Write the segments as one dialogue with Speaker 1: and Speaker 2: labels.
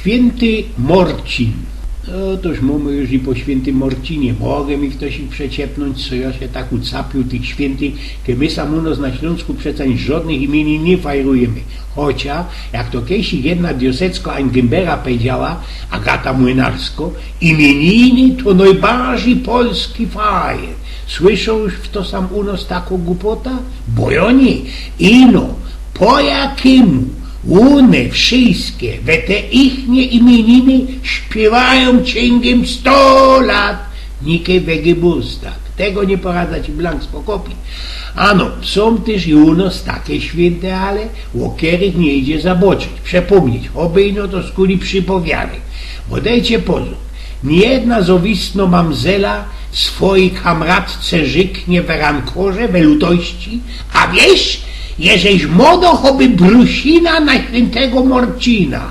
Speaker 1: Święty Morcin. No toż mamy już i po świętym Morcinie. Mogę mi ktoś ich przeciepnąć, co ja się tak ucapił tych świętych, że my sam u nas na Śląsku przecież żadnych imienin nie fajrujemy. Chociaż, jak to kiedyś jedna diosecko Angembera powiedziała, Agata Młynarsko, imieniny to najbardziej polski fajer. Słyszą już to sam u nas taką głupota? Bo oni, ino, po jakiemu one wszystkie, we te ichnie imieniny śpiewają ciągiem 100 lat. Nikie wegebustak. Tego nie poradza ci Blank Spokopi. Ano, są też i u nas takie święte, ale o których nie idzie zaboczyć, przepomnieć, obejno to skuli przypowiadek. Bo dajcie pozór, niejedna zowistno mamzela swojej kamratce żyknie w rankorze, we lutości, a wiesz, jeżeś modo choby brusina na świętego Morcina.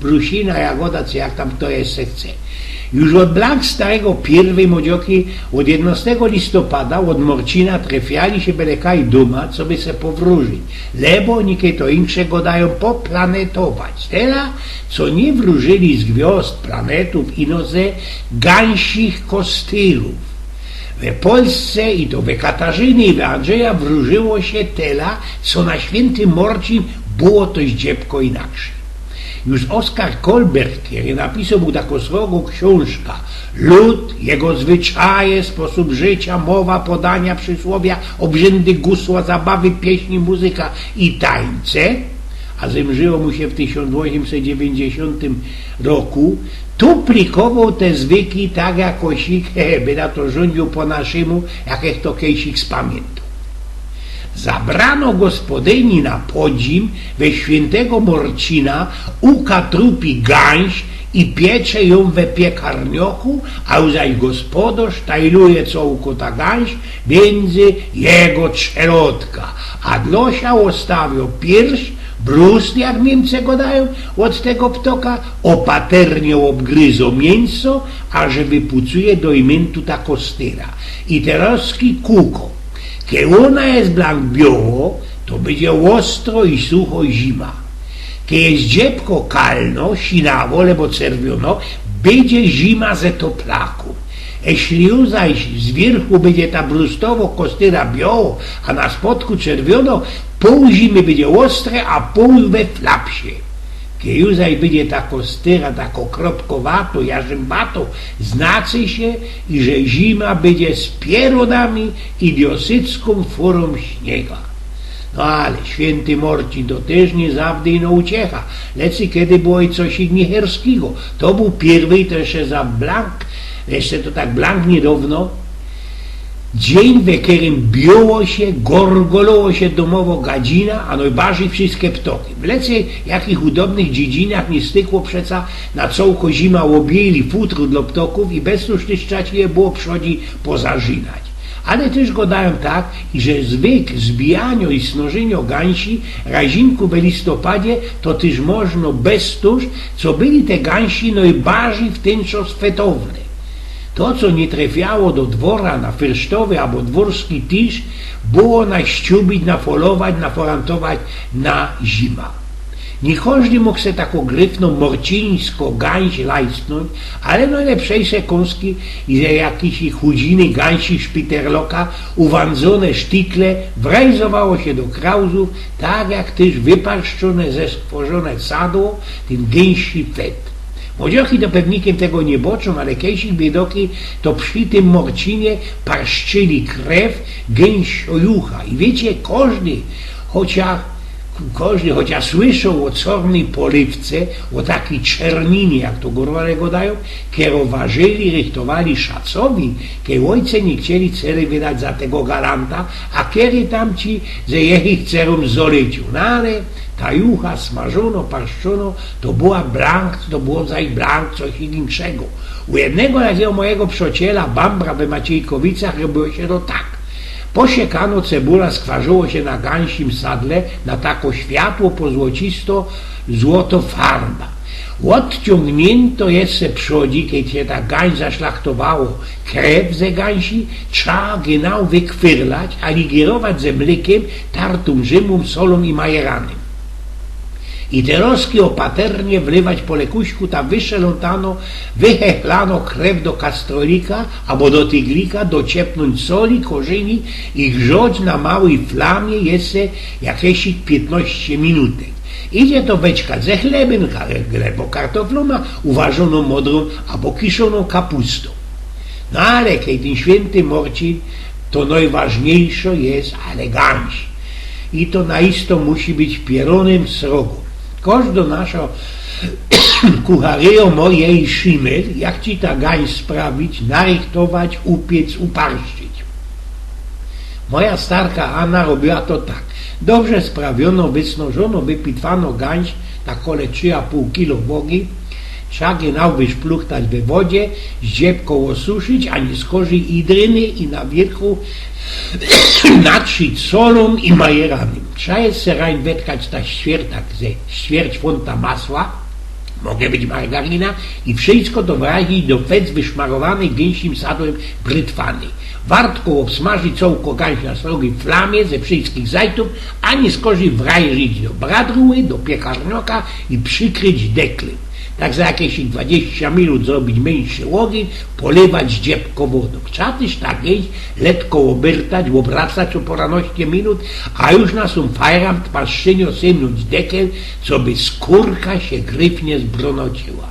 Speaker 1: Brusina, jagoda, co jak tam to jest se chce. Już od Blank starego pierwszej modzioki od 11 listopada od Morcina trafiali się belekaj duma, co by se powróżyć. Lebo nikie to inszego dają poplanetować. Teraz, co nie wróżyli z gwiazd, planetów, ino ze gansich kostyrów. We Polsce i to we Katarzyny i we Andrzeja wróżyło się tela, co na święty Morcin było to zdziebko inaczej. Już Oskar Kolberg, który napisał mu taką srogą książkę Lud, jego zwyczaje, sposób życia, mowa, podania, przysłowia, obrzędy, gusła, zabawy, pieśni, muzyka i tańce, a zemrzyło mu się w 1890 roku, tu plikował te zwyki tak jakoś ich, by na to rządził po naszemu, jak to kiedyś spamiętał. Zabrano gospodyni na podzim we świętego Morcina uka trupi gęś i piecze ją we piekarnioku, a zaś gospodarz tajluje co uko ta gęś między jego czerodka, a dlosia ostawił pierś, brust, jak Niemcy go dają, od tego ptoka, opaternie obgryzą mięso, aż wypucuje do imentu ta kostyra. I teroski kuko. Kiedy ona jest Blank biało, to będzie ostro i sucho zima. Kiedy jest dziebko kalno, sinawo, lebo czerwiono, będzie zima ze toplaku. Jeśli zaś z wierchu będzie ta brustowo kostyra biało, a na spodku czerwiono, pół zimy będzie ostre, a pół we flapsie. Kiedy zaś będzie ta kostyra tak okropkowato, jarzębato, znaczy się, i że zima będzie z pieronami i diosycką furą śniega. No ale święty Morcin to też nie zawsze ino uciecha. Lecy kiedy było i coś nieherskiego. To był pierwszy, to jeszcze za Blank, jeszcze to tak Blank niedawno, dzień, w którym biło się, gorgoloło się domowo gadzina, a najbardziej wszystkie ptoki. W lecy jakich udobnych dziedzinach nie stykło przeca na cołko zima łobieli futru dla ptoków i bez tuż trzeba je było przodzi pozażynać. Ale też go dają tak, że zwyk zbijania i snożenia gęsi razinku w listopadzie to też można bez tuż, co byli te gęsi najbardziej w ten czas fetowne. To, co nie trafiało do dwora na fyrsztowy albo dworski tyż, było naściubić, nafolować, naforantować na zima. Nie każdy mógł se taką gryfną morcińsko gęś lajstnąć, ale najlepszejsze kąski i ze jakiejś chudziny gęsi szpiterloka uwandzone sztykle wrejzowało się do krauzów, tak jak też wyparszczone ze stworzone sadło, ten gęsi fet. Młodzioki to pewnikiem tego nie boczą, ale kiedyś biedoki to przy tym Morcinie parszczyli krew gęsiojucha. I wiecie, chociaż słyszą o czarnej polywce, o takiej czerninie, jak to górale go dają, kieroważyli, rychtowali szacowi, kiedy ojce nie chcieli cery wydać za tego garanta, a kiedy tamci ze ich cerą zoryciu. No ale ta jucha smażono, paszczono, to była Blank, to było zaś Blank coś innego. U jednego takiego mojego przyjaciela, Bambra we Maciejkowicach, robiło się to tak. Posiekano cebula, skwarzyło się na gęsim sadle, na tako światło pozłocisto, złoto farba. Odciągnięto jest se przodzi, kiedy się ta gęś zaszlachtowało krew ze gęsi, trzeba genau wykwyrlać, a ligierować ze mlekiem, tartum, rzymum, solą i majeranem. I te roski opaternie wlewać po lekuśku ta wychechlano krew do kastrolika albo do tyglika, dociepnąć soli, korzeni i grzać na małej flamie jeszcze jakieś 15 minutek. Idzie to beczkać ze chlebem, albo kartofloma, uważoną modrą albo kiszoną kapustą. No ale kiedy ten święty Marcin, to najważniejsze jest elegancja. I to naisto musi być pieronem srogo. Każdy nasza kucharejo mojej szymel, jak ci ta gań sprawić, narychtować, upiec, uparszczyć. Moja starka Anna robiła to tak. Dobrze sprawiono, wysnożono, wypitwano gań, tak kole 3,5 kilo bogi, trzeba genau wyszpluchtać we wodzie, zdziebką osuszyć, a nie skorzy idryny i na wierzchu natrzyć solą i majerami. Trzeba jeszcze rań wetkać ta świertak ze ćwierć funta masła, mogę być margarina i wszystko to wrazić do fec wyszmarowanej gęsim sadłem brytwany. Wartko obsmażyć całko gań na srogiej flamie ze wszystkich zajtów, a nie skorzy wrajżyć do bradruły, do piekarnioka i przykryć deklem. Tak za jakieś 20 minut zrobić mniejszy ogień, polewać zdziebko wodą. Trzeba też tak jeść, letko obertać, obracać o poranoście minut, a już na są fajram paszczynio symnąć dekel, co by skórka się gryfnie zbronociła.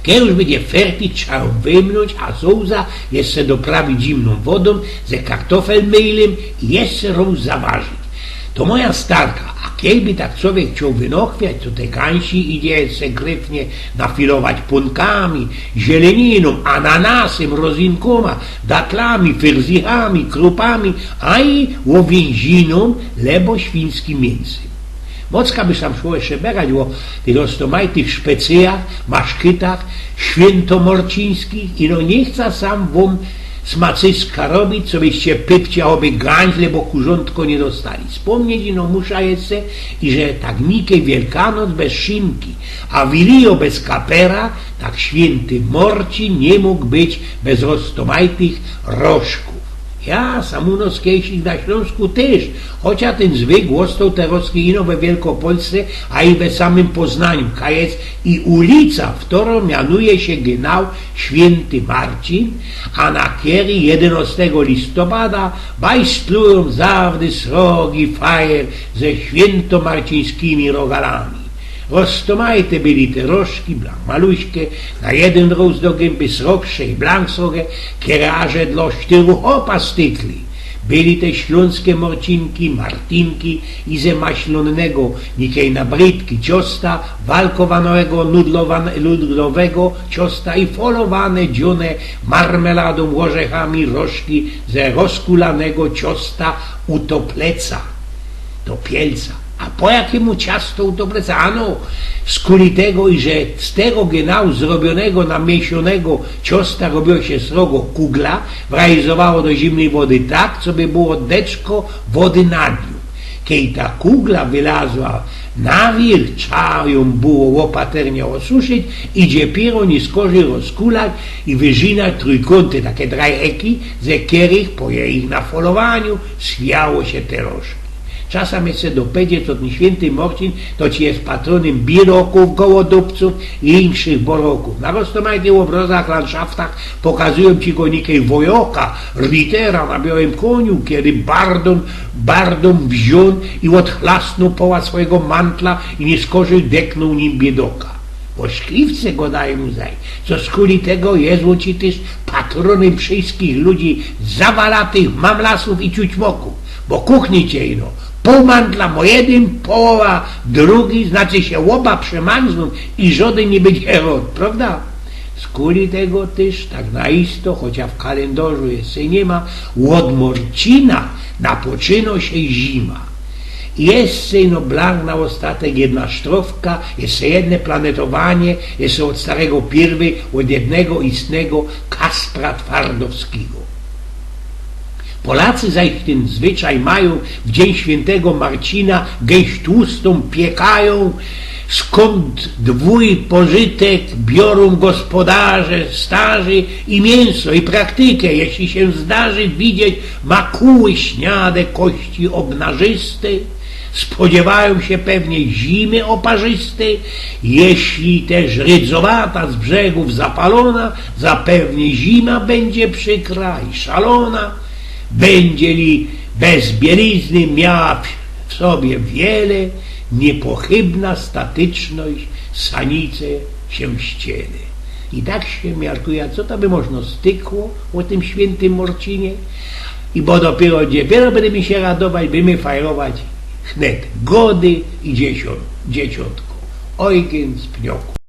Speaker 1: Kiedy już będzie fertig, trzeba ją wymnąć, a souza jeszcze doprawić zimną wodą, ze kartofelmejlem i jeszcze ją zaważyć. To moja starka, a kiedy tak człowiek chciał wynochwiać, to te gęsi idzie se gryfnie nafilować punkami, zieleniną, ananasem, rozinkoma, datlami, fyrzichami, krupami, a i łowięziną, lebo świńskim mięsem. Mocka by tam szło jeszcze berać o tych roztomajtych szpecyjach, maszkytach, świętomorcińskich i no nie chcę sam wam smacyska robić, co byście pypcia obie gańźle, bo kurzątko nie dostali. Wspomnieć no muszę jeszcze, i że tak nikie Wielkanoc bez szynki, a Wilio bez kapera, tak święty Marcin nie mógł być bez roztomajtych rożków. Ja, samunos kiejsik na Śląsku też, chociaż ten zwyk łostał teraz ino we Wielkopolsce, a i we samym Poznaniu, kajec i ulica, w którą mianuje się genau Święty Marcin, a na kiery 11 listopada bajstlują zawdy srogi fajer ze świętomarcińskimi rogalami. Roztomajte byli te rożki, blank maluśkie, na jeden roz do gęby srogsze i blank srogie, kieraże dla 4 opa stykli. Byli te śląskie morcinki, martinki i ze maślonnego, nikiej na brytki ciosta, walkowanego nudlowego ciosta i folowane dzione marmeladą, orzechami rożki ze rozkulanego ciosta utopleca, do pielca. A po jakiemu ciasto utopleca? Ano, z kulitego i że z tego genau zrobionego, namiesionego ciosta robiło się srogo kugla, wrajzowało do zimnej wody tak, co by było deczko wody nad nią. Kiedy ta kugla wylazła na wir, trzeba ją było łopaternie osuszyć i dopiero nie skorzy rozkulać i wyżynać trójkąty, takie drajeki, ze których po jej nafolowaniu swiało się te rożki. Czasem jeszcze dopedzie, to ten święty Marcin, to ci jest patronem biroków, gołodupców i innych boroków. Na roztomajnych obrazach, landschaftach pokazują ci go nikiej wojoka, ritera na białym koniu, kiedy bardom wziął i odchlasnął poła swojego mantla i nie skorzy deknął nim biedoka. Bo szkliwce go dają mu zaj, co z kuli tego jest ci też patronem wszystkich ludzi zawalatych, mamlasów i ciućmoków, bo kuchni ciejno. Pół mantla mo jeden, połowa drugi, znaczy się oba przemarzną i żaden nie będzie herod, prawda? Z kuli tego też, tak naisto, chociaż w kalendarzu jeszcze nie ma, od Marcina napoczyno się zima. Jeszcze no blank na ostatek jedna sztrofka, jeszcze jedno planetowanie, jeszcze od starego pierwy, od jednego istnego Kaspra Twardowskiego. Polacy zaś ten zwyczaj mają w dzień świętego Marcina gęś tłustą piekają, skąd dwój pożytek biorą gospodarze starzy i mięso i praktykę, jeśli się zdarzy widzieć makuły śniade kości obnażyste, Spodziewają się pewnie zimy oparzystej, jeśli też rydzowata z brzegów zapalona, zapewne zima będzie przykra i szalona. Będzie li bez bielizny miała w sobie wiele, niepochybna statyczność, sanice się ściele. I tak się miarkuje, co to by można stykło o tym świętym Morcinie? I bo dopiero będę mi się radować, będziemy fajrować wnet gody i dzieciątko. Ojciec z pnioku.